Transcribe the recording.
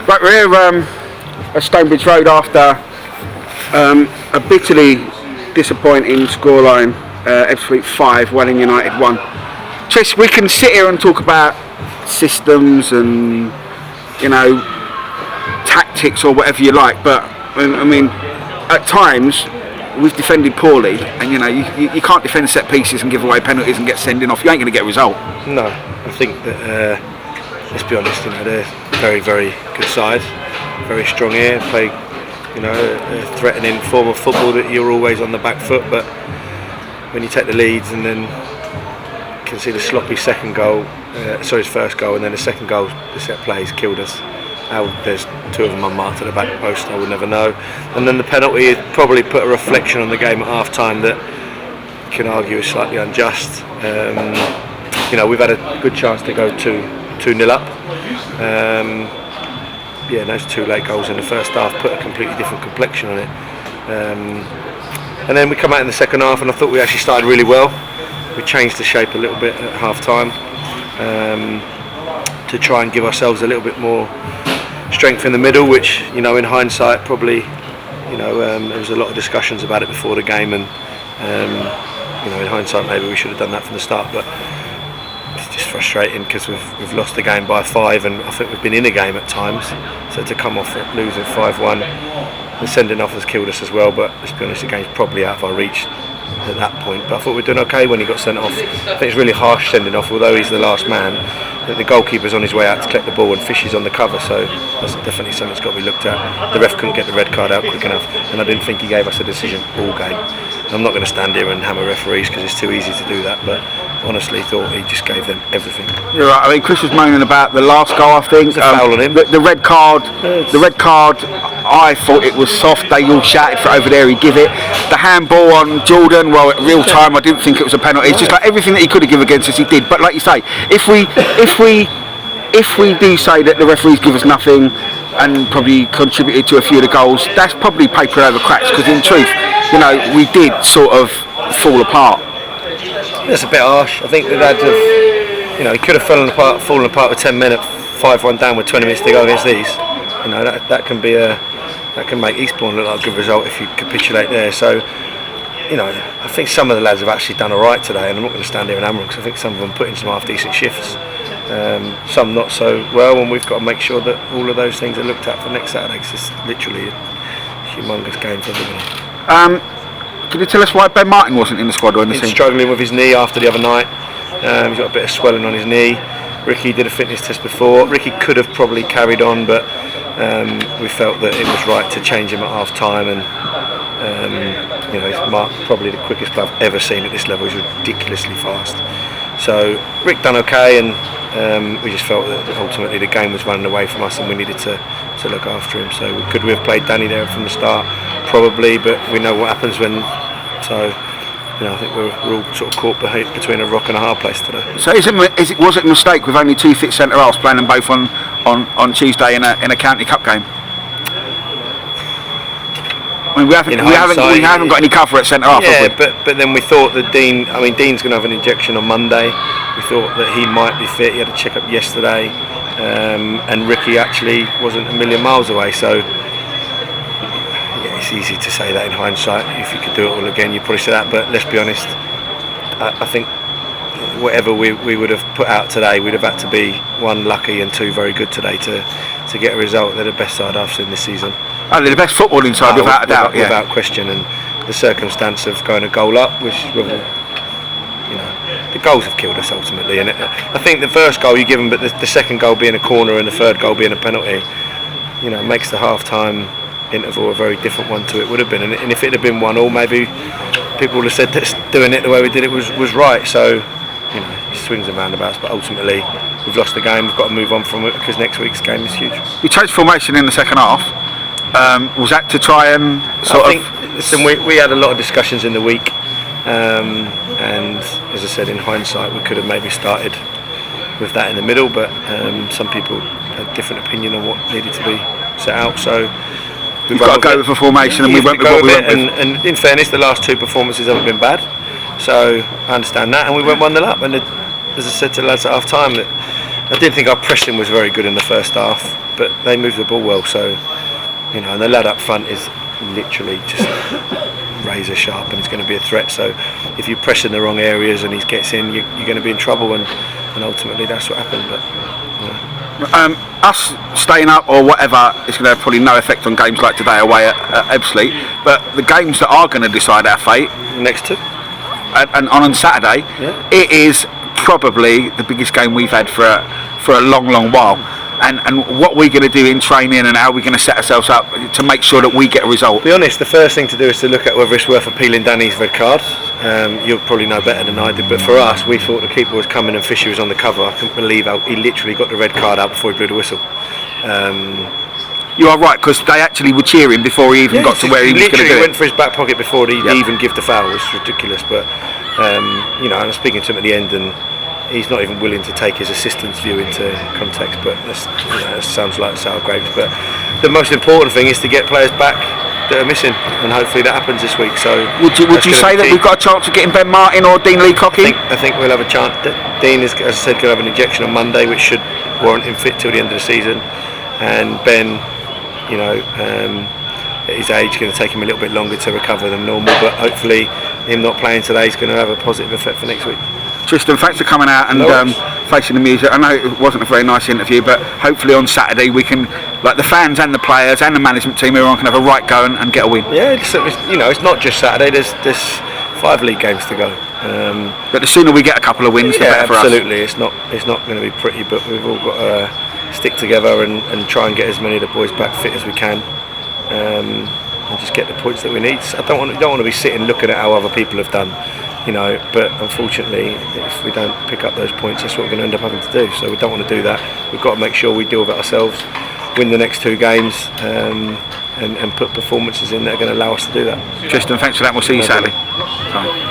Right, we're here at Stonebridge Road after a bitterly disappointing scoreline. Ebbsfleet 5, Welling United 1. Tris, we can sit here and talk about systems and, you know, tactics or whatever you like, but I mean, at times we've defended poorly, and you know, you can't defend set pieces and give away penalties and get sending off. You ain't going to get a result. No, I think that, let's be honest, you know, they're a very, very good side, very strong here, play, you know, a threatening form of football that you're always on the back foot, but when you take the leads and then you can see the sloppy second goal, his first goal, and then the second goal, the set plays killed us. How there's two of them unmarked at the back post, I would never know. And then the penalty probably put a reflection on the game at half time that you can argue is slightly unjust. You know, we've had a good chance to go 2-0 up. Those two late goals in the first half put a completely different complexion on it. And then we come out in the second half, and I thought we actually started really well. We changed the shape a little bit at half time to try and give ourselves a little bit more strength in the middle, which, you know, in hindsight probably, you know, there was a lot of discussions about it before the game, and you know, in hindsight maybe we should have done that from the start, but it's just frustrating because we've lost the game by 5, and I think we've been in a game at times, so to come off losing 5-1, the sending off has killed us as well. But let's be honest, the game's probably out of our reach at that point, but I thought we were doing okay when he got sent off. I think it's really harsh sending off, although he's the last man. I think the goalkeeper's on his way out to collect the ball and Fishy's on the cover, so that's definitely something that's got to be looked at. The ref couldn't get the red card out quick enough, and I didn't think he gave us a decision all game. And I'm not going to stand here and hammer referees because it's too easy to do that, but honestly thought he just gave them everything. You're right. I mean, Chris was moaning about the last goal. I think foul on him. The red card. The red card. I thought it was soft. They all shouted for it over there. He'd give it. The handball on Jordan. Well, at real time, I didn't think it was a penalty. It's just like everything that he could have given against us, he did. But like you say, if we do say that the referees give us nothing and probably contributed to a few of the goals, that's probably paper over cracks. Because in truth, you know, we did sort of fall apart. That's a bit harsh. I think the lads have, you know, he could have fallen apart with 10 minutes, 5-1 down with 20 minutes to go against these. You know, that can make Eastbourne look like a good result if you capitulate there. So, you know, I think some of the lads have actually done alright today, and I'm not going to stand here and hammer them because I think some of them put in some half decent shifts, some not so well, and we've got to make sure that all of those things are looked at for next Saturday because it's literally a humongous game for everybody. Can you tell us why Ben Martin wasn't in the squad or anything? He's struggling with his knee after the other night. He's got a bit of swelling on his knee. Ricky did a fitness test before. Ricky could have probably carried on, but we felt that it was right to change him at half time. And you know, he's marked probably the quickest player I've ever seen at this level. He's ridiculously fast. So Rick done okay, and we just felt that ultimately the game was running away from us, and we needed to look after him. So could we have played Danny there from the start? Probably, but we know what happens when. So, you know, I think we're all sort of caught between a rock and a hard place today. So was it a mistake with only 2 fit centre halves playing them both on Tuesday in a county cup game? I mean, we haven't got any cover at centre half. Yeah, but then we thought that Dean's going to have an injection on Monday. We thought that he might be fit. He had a check-up yesterday, and Ricky actually wasn't a million miles away. So yeah, it's easy to say that in hindsight. If you could do it all again, you'd probably say that. But let's be honest, I think whatever we would have put out today, we'd have had to be 1 lucky and 2 very good today to get a result. They're the best side I've seen this season. Oh, they're the best footballing side, without a doubt. Without question, and the circumstance of going a goal up, which, you know, the goals have killed us ultimately. And I think the first goal you give them, but the second goal being a corner and the third goal being a penalty, you know, makes the half-time interval a very different one to it would have been. And if it had been 1-1, maybe people would have said that doing it the way we did it was right. So, you know, it swings and roundabouts, but ultimately we've lost the game. We've got to move on from it because next week's game is huge. You changed formation in the second half. Was that to try and listen, we had a lot of discussions in the week, and as I said, in hindsight we could have maybe started with that in the middle, but some people had a different opinion on what needed to be set out, so we've got to go with a formation, and we went with what we went with. And in fairness, the last 2 performances haven't been bad, so I understand that, and we went 1-0 up, and as I said to the lads at half time, that I didn't think our pressing was very good in the first half, but they moved the ball well. So, you know, and the lad up front is literally just razor sharp, and he's going to be a threat. So, if you press in the wrong areas and he gets in, you're going to be in trouble, and ultimately that's what happened. But us staying up or whatever is going to have probably no effect on games like today away at Ebbsfleet, but the games that are going to decide our fate next to and on Saturday, it is probably the biggest game we've had for a long while. And what we're going to do in training and how we're going to set ourselves up to make sure that we get a result. To be honest, the first thing to do is to look at whether it's worth appealing Danny's red card. You'll probably know better than I did, but for us, we thought the keeper was coming and Fisher was on the cover. I couldn't believe how he literally got the red card out before he blew the whistle. You are right, because they actually were cheering before he even got to where he was going to do it. He went for his back pocket before he'd even give the foul. It's ridiculous, but you know, I was speaking to him at the end, and he's not even willing to take his assistant's view into context, but that's, you know, that sounds like sour grapes. But the most important thing is to get players back that are missing, and hopefully that happens this week. So would you say that we've got a chance of getting Ben Martin or Dean Leacock in? I think we'll have a chance. Dean is, as I said, going to have an injection on Monday, which should warrant him fit till the end of the season, and Ben, you know, at his age, going to take him a little bit longer to recover than normal, but hopefully him not playing today is going to have a positive effect for next week. Tristan, thanks for coming out and facing the music. I know it wasn't a very nice interview, but hopefully on Saturday we can, like the fans and the players and the management team, everyone can have a right go and get a win. Yeah, it's, you know, it's not just Saturday. There's 5 league games to go. But the sooner we get a couple of wins, the better for us. Absolutely. It's not going to be pretty, but we've all got to stick together and try and get as many of the boys back fit as we can, and just get the points that we need. I don't want to be sitting looking at how other people have done. You know, but unfortunately, if we don't pick up those points, that's what we're going to end up having to do. So we don't want to do that. We've got to make sure we deal with it ourselves, win the next 2 games, and put performances in that are going to allow us to do that. Tristan, thanks for that. We'll see you Saturday. Bye.